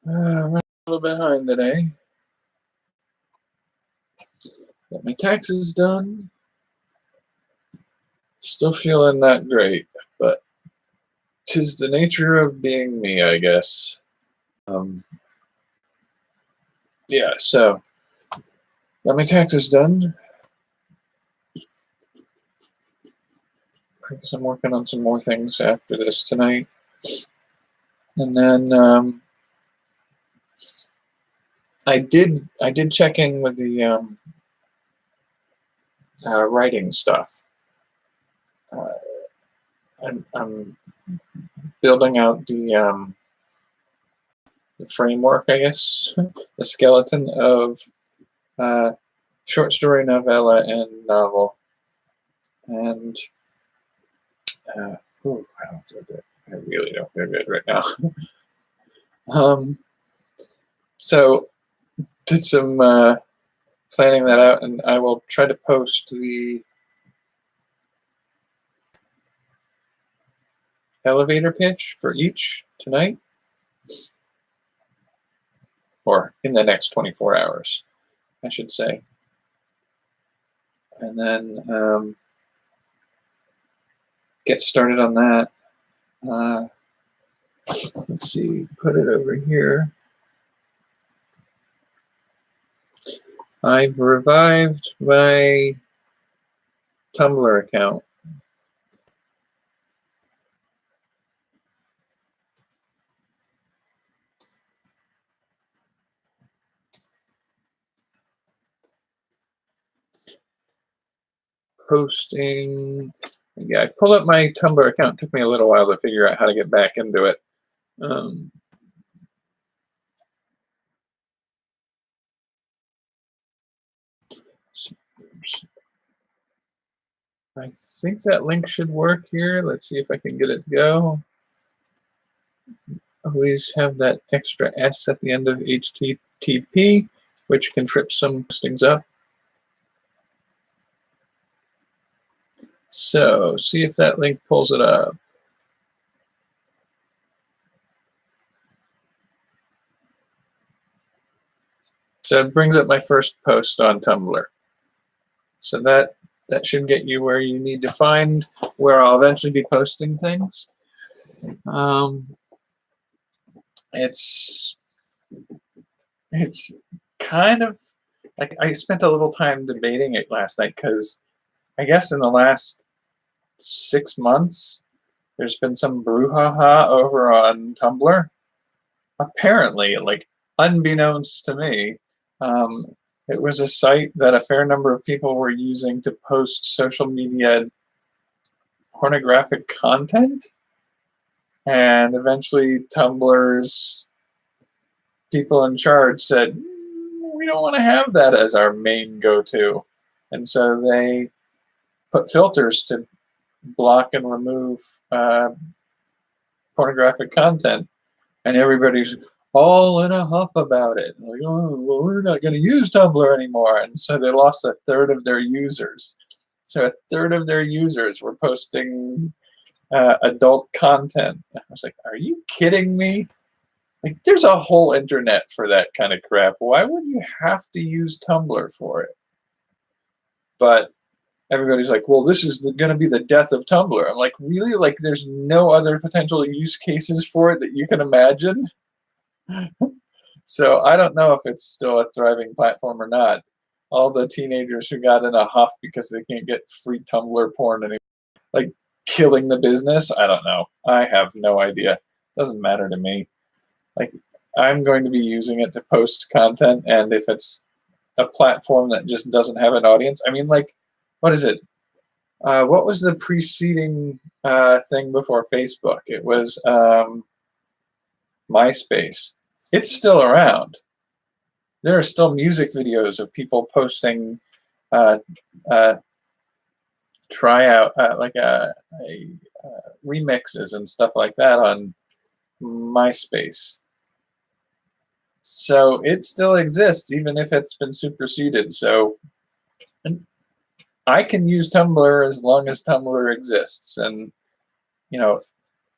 I'm a little behind today. Got my taxes done. Still feeling not great, but 'tis the nature of being me, I guess. Um, yeah, so got my taxes done. I guess I'm working on some more things after this tonight. And then I did check in with the writing stuff. I'm building out the framework, I guess, the skeleton of short story, novella, and novel. And I don't feel good. I really don't feel good right now. So did some planning that out, and I will try to post the elevator pitch for each tonight, or in the next 24 hours, I should say. And then get started on that. Let's see, put it over here. I've revived my Tumblr account. Posting. Yeah, I pulled up my Tumblr account. It took me a little while to figure out how to get back into it. I think that link should work here. Let's see if I can get it to go. Always have that extra S at the end of HTTP, which can trip some things up. So see if that link pulls it up. So it brings up my first post on Tumblr. So that should get you where you need to find where I'll eventually be posting things. It's kind of like I spent a little time debating it last night because I guess in the last 6 months there's been some brouhaha over on Tumblr. Apparently, like unbeknownst to me, it was a site that a fair number of people were using to post social media pornographic content. And eventually Tumblr's people in charge said, we don't want to have that as our main go-to. And so they put filters to block and remove pornographic content. And everybody's all in a huff about it. Like, oh, well, we're not going to use Tumblr anymore. And so they lost a third of their users. So a third of their users were posting adult content. I was like, are you kidding me? Like, there's a whole internet for that kind of crap. Why would you have to use Tumblr for it? But everybody's like, well, this is going to be the death of Tumblr. I'm like, really? Like, there's no other potential use cases for it that you can imagine? So I don't know if it's still a thriving platform or not. All the teenagers who got in a huff because they can't get free Tumblr porn anymore, like killing the business, I don't know. I have no idea. Doesn't matter to me. Like, I'm going to be using it to post content, and if it's a platform that just doesn't have an audience, I mean, like, what is it? What was the preceding thing before Facebook? It was MySpace. It's still around. There are still music videos of people posting tryout, remixes and stuff like that on MySpace. So it still exists, even if it's been superseded. So I can use Tumblr as long as Tumblr exists. And, you know,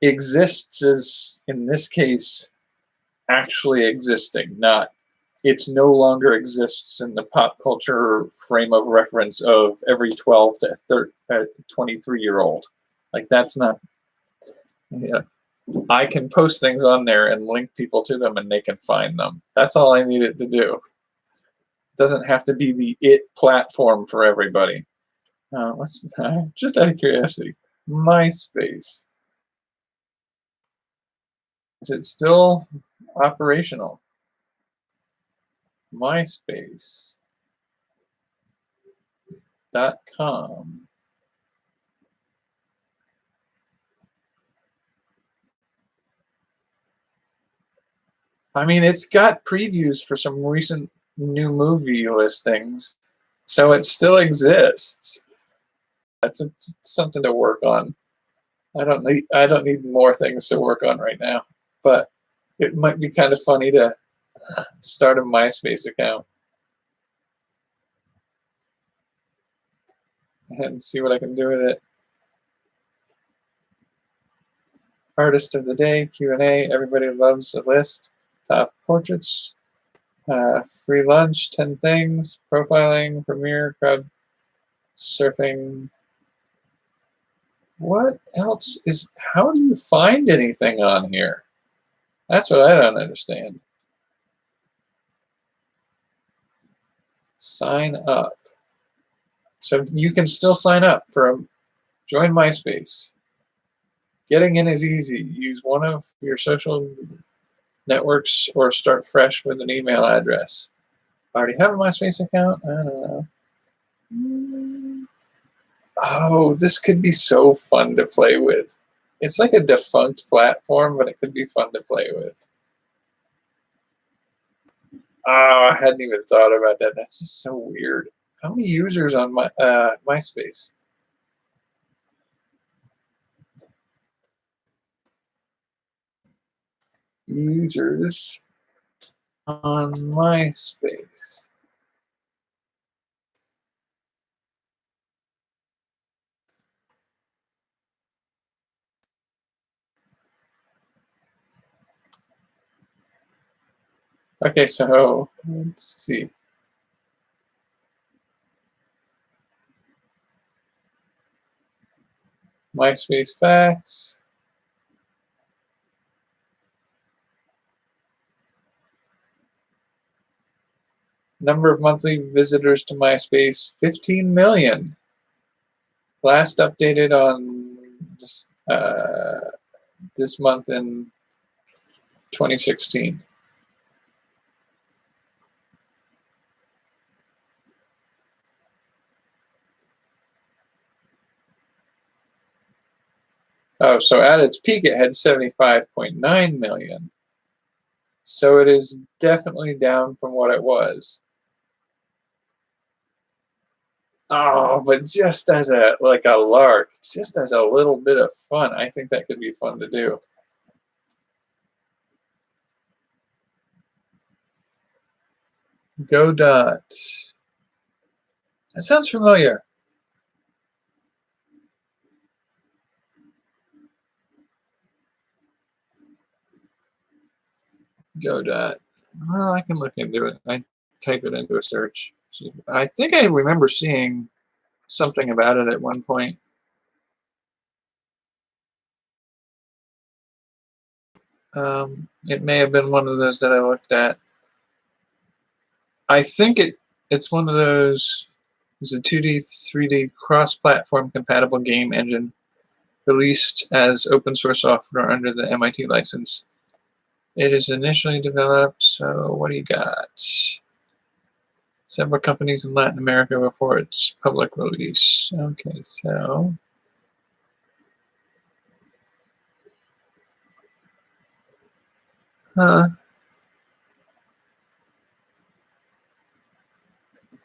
exists is, in this case, actually existing, not it's no longer exists in the pop culture frame of reference of every 12 to 23-year-old. Like that's not, yeah. I can post things on there and link people to them and they can find them. That's all I need it to do. It doesn't have to be the it platform for everybody. Let's just out of curiosity, MySpace. Is it still operational? MySpace.com. I mean, it's got previews for some recent new movie listings, so it still exists. That's something to work on. I don't need more things to work on right now, but it might be kind of funny to start a MySpace account and see what I can do with it. Artist of the day, Q&A. Everybody loves a list. Top portraits. Free lunch, 10 things. Profiling, premiere, crowd surfing. What else is, how do you find anything on here? That's what I don't understand. Sign up. So you can still sign up for join MySpace. Getting in is easy. Use one of your social networks or start fresh with an email address. I already have a MySpace account? I don't know. Oh, this could be so fun to play with. It's like a defunct platform, but it could be fun to play with. Oh, I hadn't even thought about that. That's just so weird. How many users on my MySpace? Users on MySpace. Okay, so let's see. MySpace facts. Number of monthly visitors to MySpace, 15 million. Last updated on this month in 2016. Oh, so at its peak, it had 75.9 million. So it is definitely down from what it was. Oh, but just as a lark, just as a little bit of fun, I think that could be fun to do. Godot. That sounds familiar. Godot. Well, I can look into it. I type it into a search. I think I remember seeing something about it at one point. It may have been one of those that I looked at. I think it's one of those. It's a 2D, 3D cross-platform compatible game engine released as open source software under the MIT license. It is initially developed, so what do you got? Several companies in Latin America before its public release. Okay, so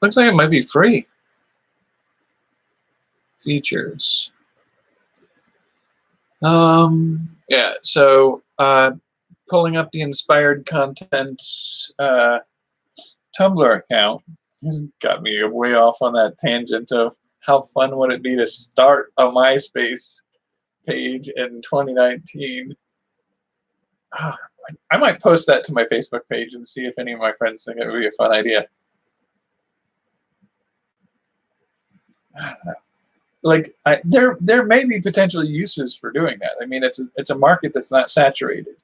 looks like it might be free. Features. Yeah, so pulling up the inspired content Tumblr account got me way off on that tangent of how fun would it be to start a MySpace page in 2019. I might post that to my Facebook page and see if any of my friends think it would be a fun idea. I don't know. Like there may be potential uses for doing that. I mean, it's a market that's not saturated.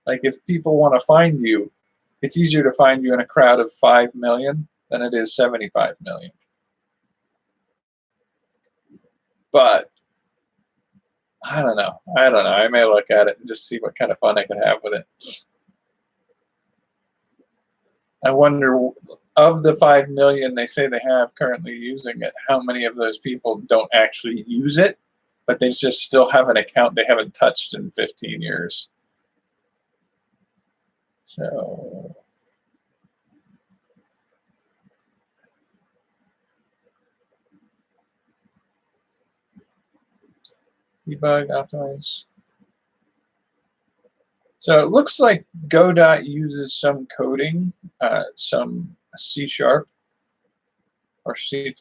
Like if people want to find you, it's easier to find you in a crowd of 5 million than it is 75 million. But I don't know. I may look at it and just see what kind of fun I can have with it. I wonder, of the 5 million they say they have currently using it, how many of those people don't actually use it, but they just still have an account they haven't touched in 15 years. So debug, optimize. So it looks like Godot uses some coding, some C# or C++.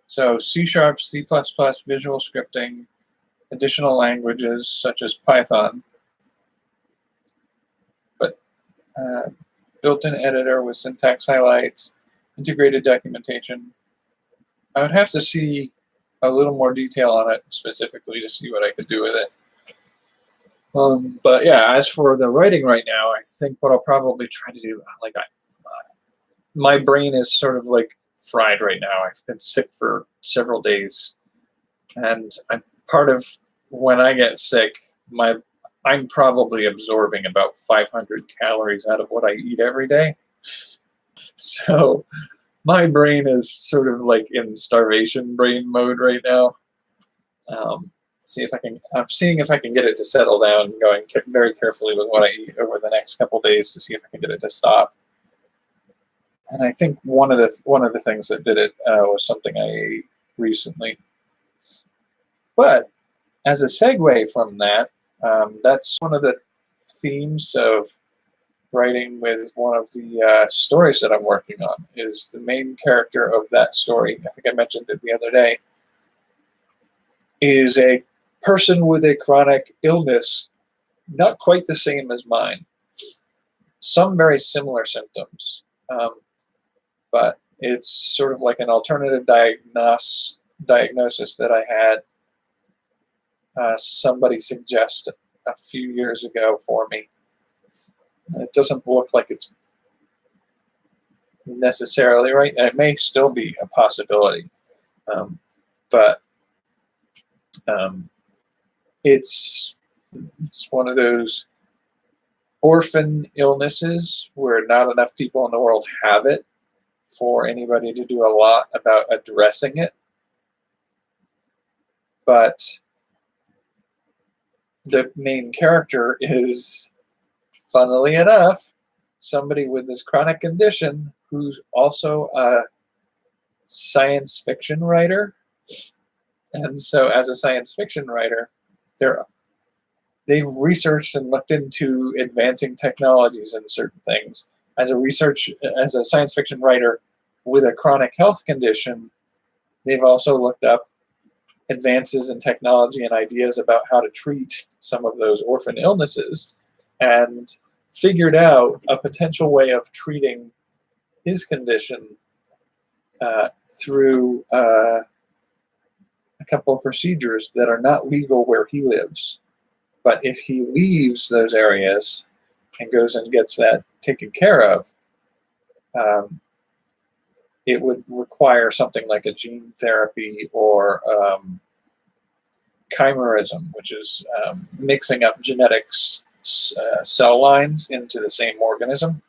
So C#, C++, visual scripting, additional languages such as Python, but built-in editor with syntax highlights, integrated documentation. I would have to see a little more detail on it specifically to see what I could do with it. But yeah, as for the writing right now, I think what I'll probably try to do, like my brain is sort of like fried right now. I've been sick for several days, and part of when I get sick, I'm probably absorbing about 500 calories out of what I eat every day. So my brain is sort of like in starvation brain mode right now. I'm seeing if I can get it to settle down, going very carefully with what I eat over the next couple days to see if I can get it to stop. And I think one of the things that did it was something I ate recently. But as a segue from that, that's one of the themes of writing with one of the stories that I'm working on. Is the main character of that story, I think I mentioned it the other day, is a person with a chronic illness, not quite the same as mine. Some very similar symptoms, but it's sort of like an alternative diagnosis that I had somebody suggest a few years ago for me. It doesn't look like it's necessarily right, and it may still be a possibility, but it's one of those orphan illnesses where not enough people in the world have it for anybody to do a lot about addressing it. But the main character is, funnily enough, somebody with this chronic condition who's also a science fiction writer. And so as a science fiction writer, they've researched and looked into advancing technologies and certain things. As a science fiction writer with a chronic health condition, they've also looked up advances in technology and ideas about how to treat some of those orphan illnesses, and figured out a potential way of treating his condition through a couple of procedures that are not legal where he lives. But if he leaves those areas and goes and gets that taken care of, it would require something like a gene therapy or chimerism, which is mixing up genetics cell lines into the same organism.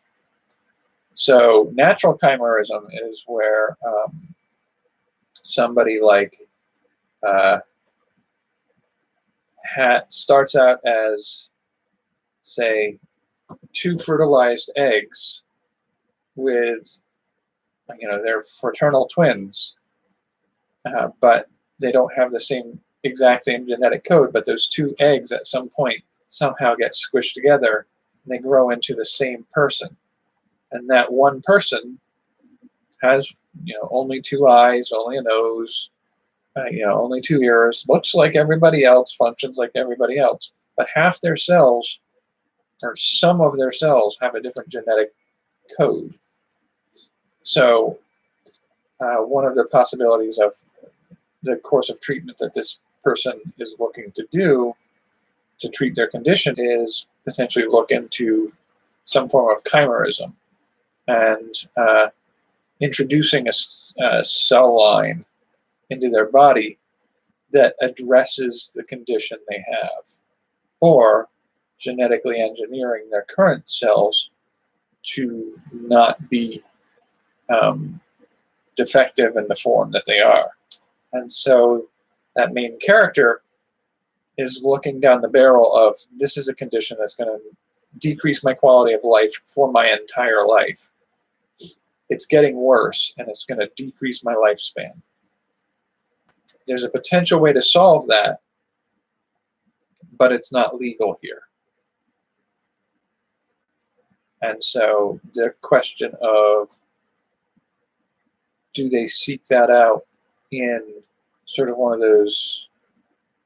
So natural chimerism is where somebody like starts out as, say, 2 fertilized eggs with, they're fraternal twins, but they don't have the exact same genetic code, but those 2 eggs at some point somehow get squished together and they grow into the same person. And that one person has, only 2 eyes, only a nose, only 2 years, looks like everybody else, functions like everybody else, but half their cells or some of their cells have a different genetic code. So one of the possibilities of the course of treatment that this person is looking to do to treat their condition is potentially look into some form of chimerism and introducing a cell line into their body that addresses the condition they have, or genetically engineering their current cells to not be defective in the form that they are. And so that main character is looking down the barrel of, this is a condition that's going to decrease my quality of life for my entire life. It's getting worse, and it's going to decrease my lifespan. There's a potential way to solve that, but it's not legal here. And so the question of, do they seek that out in sort of one of those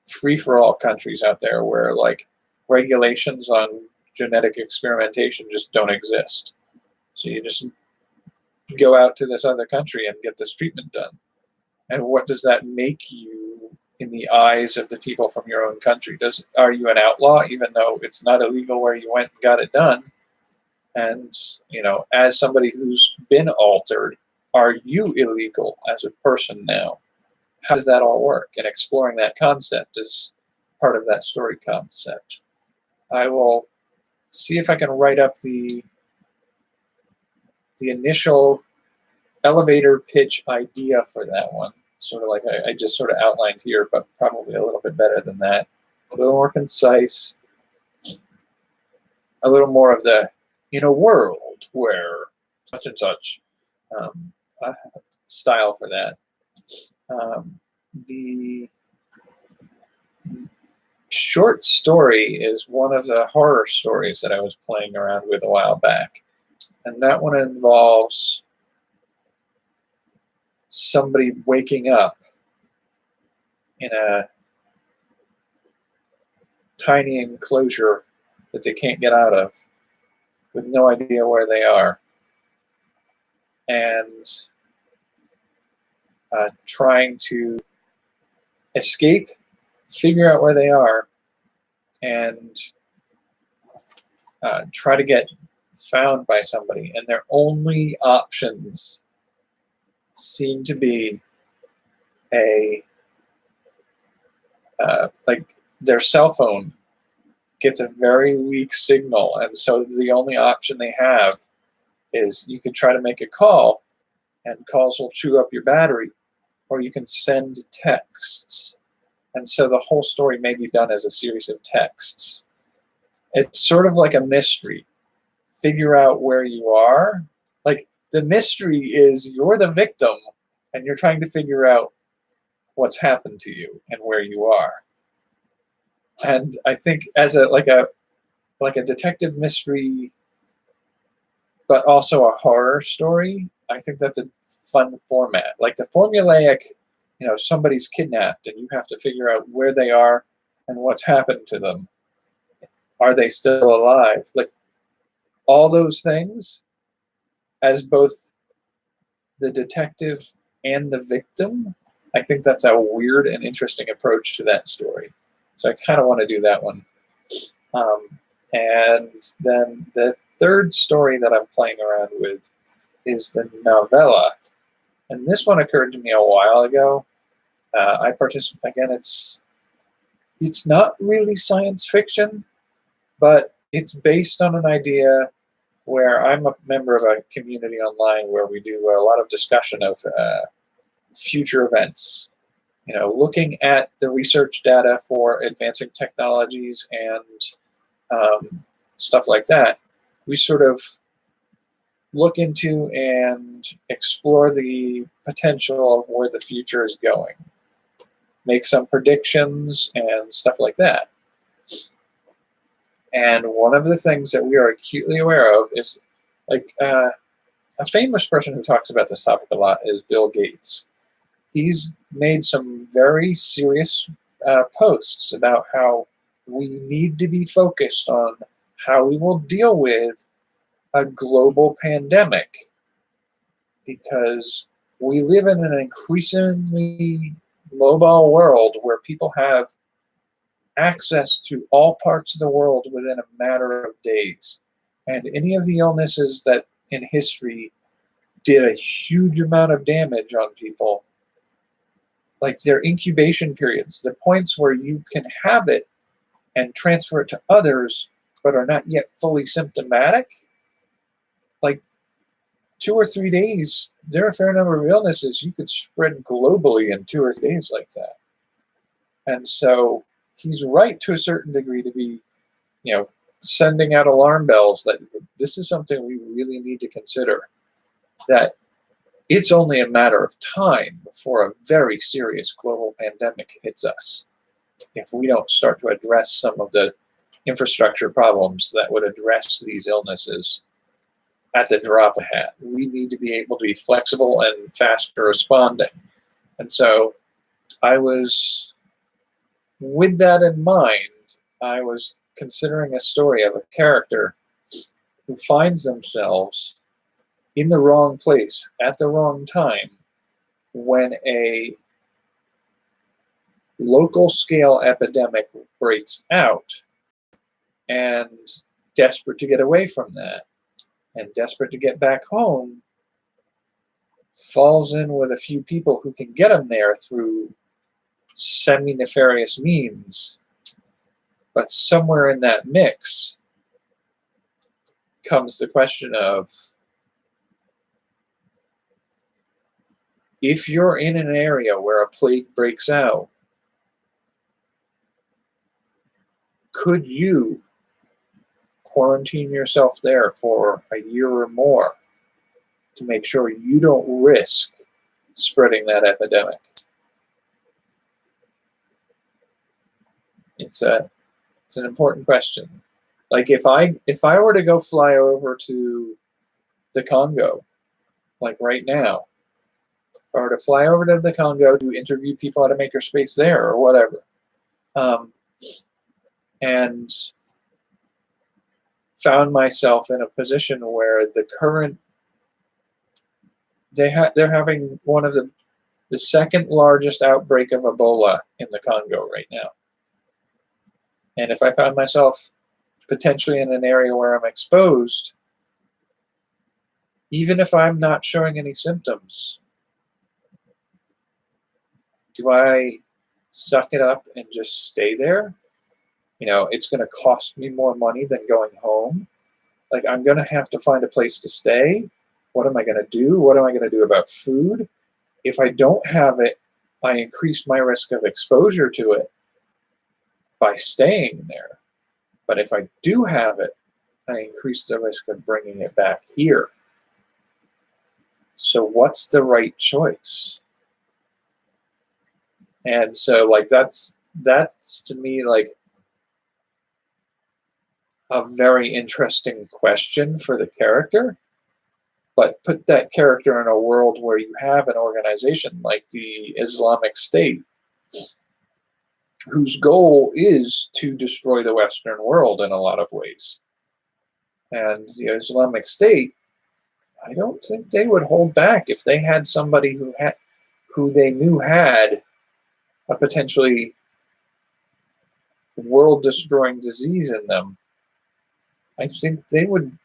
free-for-all countries out there where like regulations on genetic experimentation just don't exist? So you just go out to this other country and get this treatment done. And what does that make you in the eyes of the people from your own country? Are you an outlaw even though it's not illegal where you went and got it done? And, as somebody who's been altered, are you illegal as a person now? How does that all work? And exploring that concept is part of that story concept. I will see if I can write up the initial elevator pitch idea for that one. Sort of like I just sort of outlined here, but probably a little bit better than that. A little more concise. A little more of the, in a world where such and such style for that. The short story is one of the horror stories that I was playing around with a while back. And that one involves somebody waking up in a tiny enclosure that they can't get out of, with no idea where they are, and trying to escape, figure out where they are, and try to get found by somebody. And their only options seem to be like their cell phone gets a very weak signal, and so the only option they have is you can try to make a call, and calls will chew up your battery, or you can send texts. And so the whole story may be done as a series of texts. It's sort of like a mystery. Figure out where you are. Like, the mystery is you're the victim, and you're trying to figure out what's happened to you and where you are. And I think as a detective mystery, but also a horror story, I think that's a fun format. Like the formulaic, somebody's kidnapped and you have to figure out where they are and what's happened to them. Are they still alive? Like all those things, as both the detective and the victim, I think that's a weird and interesting approach to that story. So I kind of want to do that one. And then the third story that I'm playing around with is the novella. And this one occurred to me a while ago. I participate, again, it's not really science fiction, but it's based on an idea where I'm a member of a community online where we do a lot of discussion of future events. Looking at the research data for advancing technologies and stuff like that, we sort of look into and explore the potential of where the future is going, make some predictions and stuff like that. And one of the things that we are acutely aware of is, like, a famous person who talks about this topic a lot is Bill Gates. he's made some very serious posts about how we need to be focused on how we will deal with a global pandemic, because we live in an increasingly mobile world where people have access to all parts of the world within a matter of days. And any of the illnesses that in history did a huge amount of damage on people, like their incubation periods, the points where you can have it and transfer it to others but are not yet fully symptomatic, like 2 or 3 days, there are a fair number of illnesses you could spread globally in 2 or 3 days like that. And so he's right to a certain degree to be, sending out alarm bells that this is something we really need to consider, that it's only a matter of time before a very serious global pandemic hits us if we don't start to address some of the infrastructure problems that would address these illnesses at the drop of a hat. We need to be able to be flexible and faster responding. And so with that in mind, I was considering a story of a character who finds themselves in the wrong place at the wrong time when a local scale epidemic breaks out, and desperate to get away from that and desperate to get back home, falls in with a few people who can get him there through semi-nefarious means. But somewhere in that mix comes the question of, if you're in an area where a plague breaks out, could you quarantine yourself there for a year or more to make sure you don't risk spreading that epidemic? It's an important question. Like if I were to go fly over to the Congo, like right now, or to fly over to the Congo to interview people at a makerspace there or whatever, and found myself in a position where they're having one of the second largest outbreak of Ebola in the Congo right now. And if I found myself potentially in an area where I'm exposed, even if I'm not showing any symptoms, do I suck it up and just stay there? It's going to cost me more money than going home. Like, I'm going to have to find a place to stay. What am I going to do? What am I going to do about food? If I don't have it, I increase my risk of exposure to it by staying there. But if I do have it, I increase the risk of bringing it back here. So what's the right choice? And so, like, that's to me like a very interesting question for the character. But put that character in a world where you have an organization like the Islamic State, whose goal is to destroy the Western world in a lot of ways. And the Islamic State, I don't think they would hold back if they had somebody who they knew had a potentially world-destroying disease in them. I think they would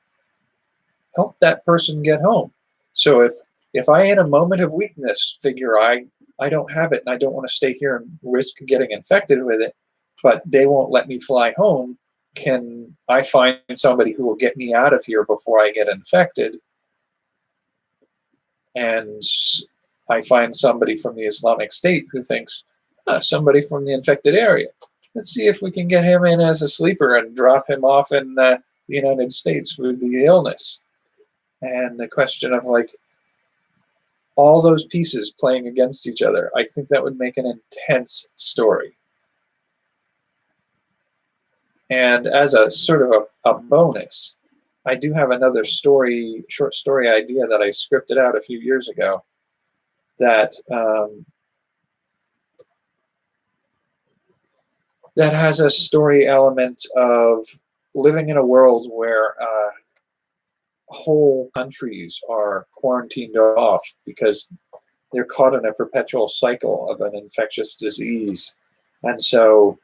help that person get home. So if I, in a moment of weakness, figure I don't have it and I don't want to stay here and risk getting infected with it, but they won't let me fly home, can I find somebody who will get me out of here before I get infected? And I find somebody from the Islamic State who thinks, somebody from the infected area. Let's see if we can get him in as a sleeper and drop him off in the United States with the illness. And the question of, like, all those pieces playing against each other, I think that would make an intense story. And as a sort of a bonus, I do have another short story idea that I scripted out a few years ago that that has a story element of living in a world where whole countries are quarantined off because they're caught in a perpetual cycle of an infectious disease. And so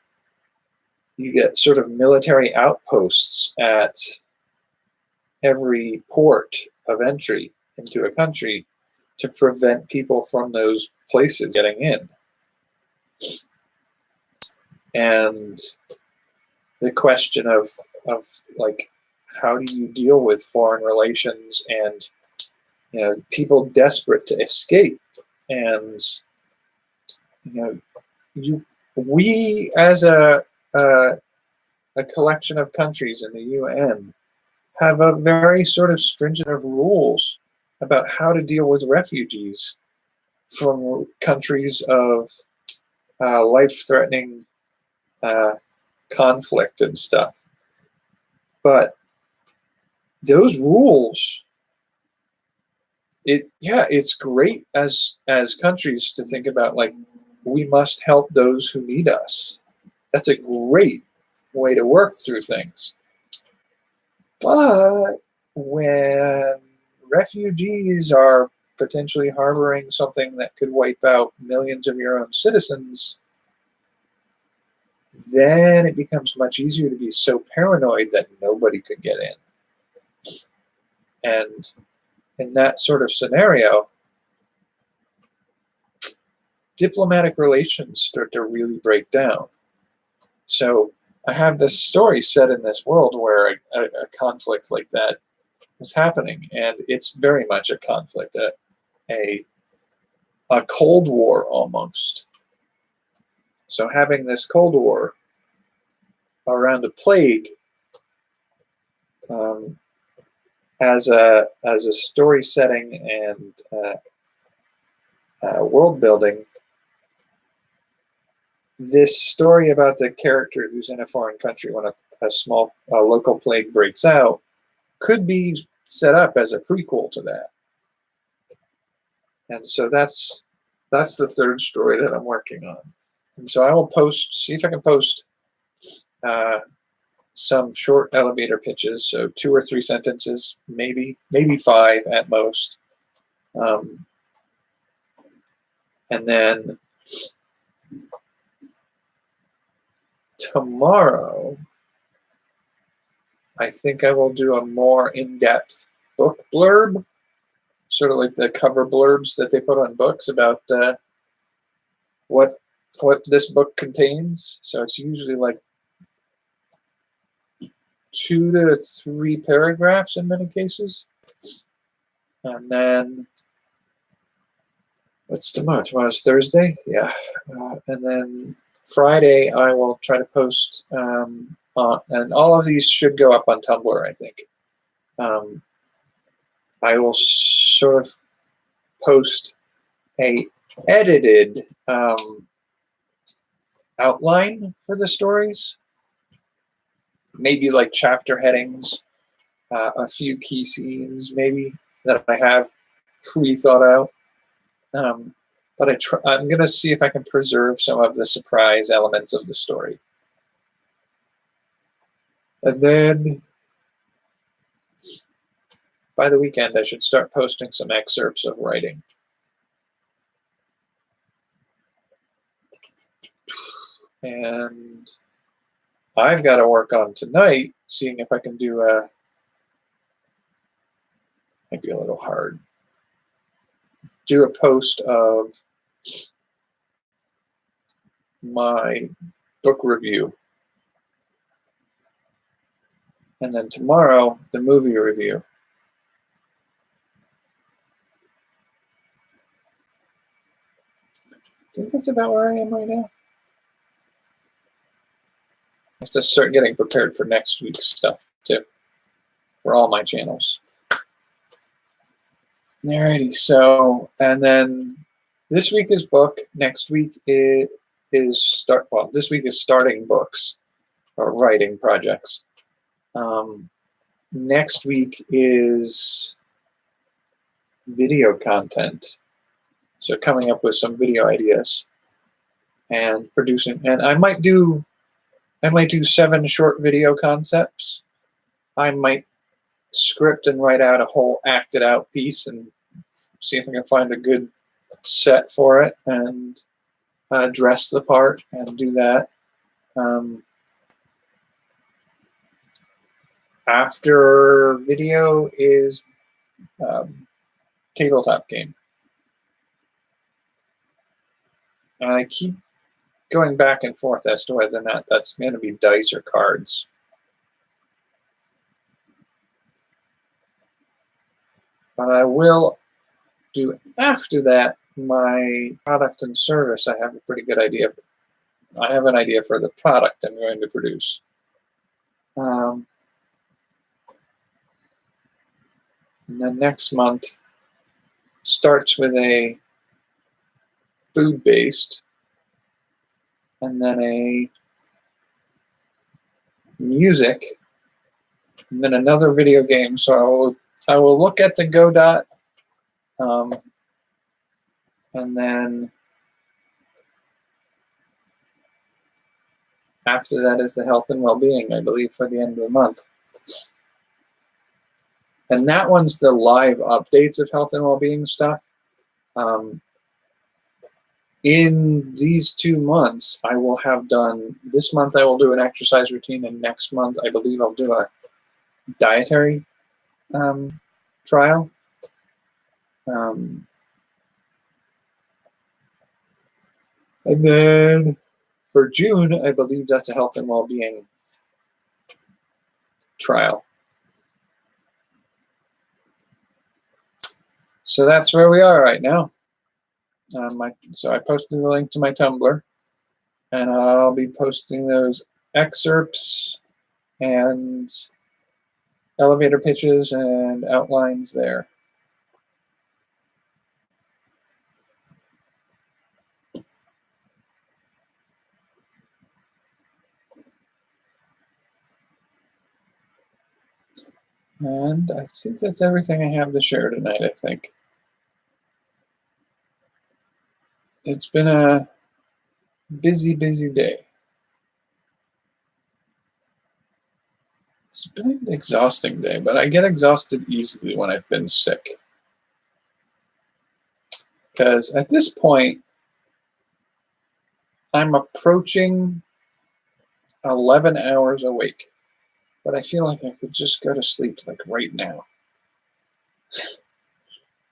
you get sort of military outposts at every port of entry into a country to prevent people from those places getting in. And the question of like, how do you deal with foreign relations and people desperate to escape? And we as a collection of countries in the UN have a very sort of stringent of rules about how to deal with refugees from countries of life-threatening conflict and stuff. But those rules, it's great as countries to think about, like, we must help those who need us. That's a great way to work through things. But when refugees are potentially harboring something that could wipe out millions of your own citizens, then it becomes much easier to be so paranoid that nobody could get in. And in that sort of scenario, diplomatic relations start to really break down. So I have this story set in this world where a conflict like that is happening, and it's very much a conflict, a Cold War almost. So having this Cold War around a plague as a story setting and world building, this story about the character who's in a foreign country when a small local plague breaks out could be set up as a prequel to that. And so that's the third story that I'm working on. And so I will see if I can post some short elevator pitches, so 2 or 3 sentences, maybe 5 at most. And then tomorrow, I think I will do a more in-depth book blurb, sort of like the cover blurbs that they put on books about what this book contains. So it's usually like 2 to 3 paragraphs in many cases. And then, what's tomorrow? Tomorrow's Thursday? Yeah. And then Friday, I will try to post, and all of these should go up on Tumblr, I think. I will sort of post a edited outline for the stories, maybe like chapter headings, a few key scenes maybe that I have pre-thought out. But I'm going to see if I can preserve some of the surprise elements of the story. And then by the weekend, I should start posting some excerpts of writing. And I've got to work on tonight, seeing if I can do might be a little hard, do a post of my book review. And then tomorrow, the movie review. I think that's about where I am right now. I have to start getting prepared for next week's stuff too, for all my channels. Alrighty, so, and then this week is book, next week is this week is starting books or writing projects. Next week is video content. So coming up with some video ideas and producing, and I might do I might do 7 short video concepts. I might script and write out a whole acted out piece and see if I can find a good set for it and dress the part and do that. After video is tabletop game. And I keep going back and forth as to whether or not that's going to be dice or cards. But I will do after that my product and service. I have a pretty good idea. I have an idea for the product I'm going to produce. And then next month starts with a food-based, and then a music, and then another video game. So I will look at the Godot, and then after that is the health and well-being, I believe, for the end of the month. And that one's the live updates of health and well-being stuff. In these 2 months, I will have done, this month I will do an exercise routine, and next month I believe I'll do a dietary trial. And then for June, I believe that's a health and well-being trial. So that's where we are right now. So I posted the link to my Tumblr, and I'll be posting those excerpts and elevator pitches and outlines there. And I think that's everything I have to share tonight, I think. It's been a busy, busy day. It's been an exhausting day, but I get exhausted easily when I've been sick. Because at this point, I'm approaching 11 hours awake. But I feel like I could just go to sleep like right now.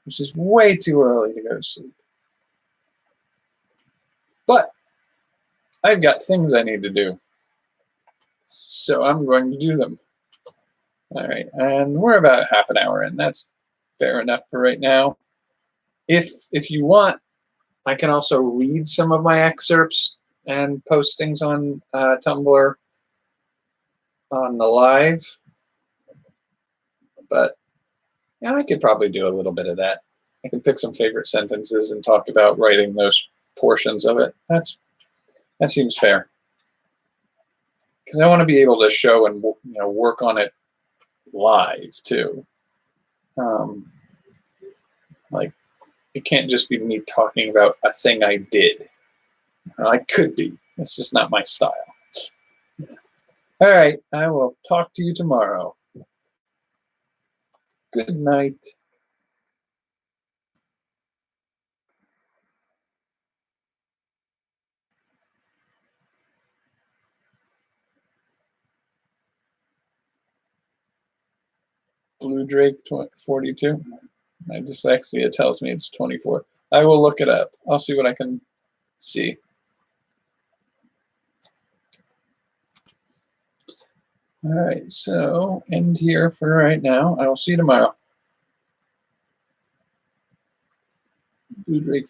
Which is way too early to go to sleep. But I've got things I need to do. So I'm going to do them. All right, and we're about half an hour in. That's fair enough for right now. If you want, I can also read some of my excerpts and postings on Tumblr on the live. But yeah, I could probably do a little bit of that. I can pick some favorite sentences and talk about writing those portions of it. That seems fair. Because I want to be able to show and work on it live too. Like, it can't just be me talking about a thing I did. I could be. It's just not my style. All right, I will talk to you tomorrow. Good night. Blue Drake 42. My dyslexia tells me it's 24. I will look it up. I'll see what I can see. All right, so end here for right now. I will see you tomorrow. Blue Drake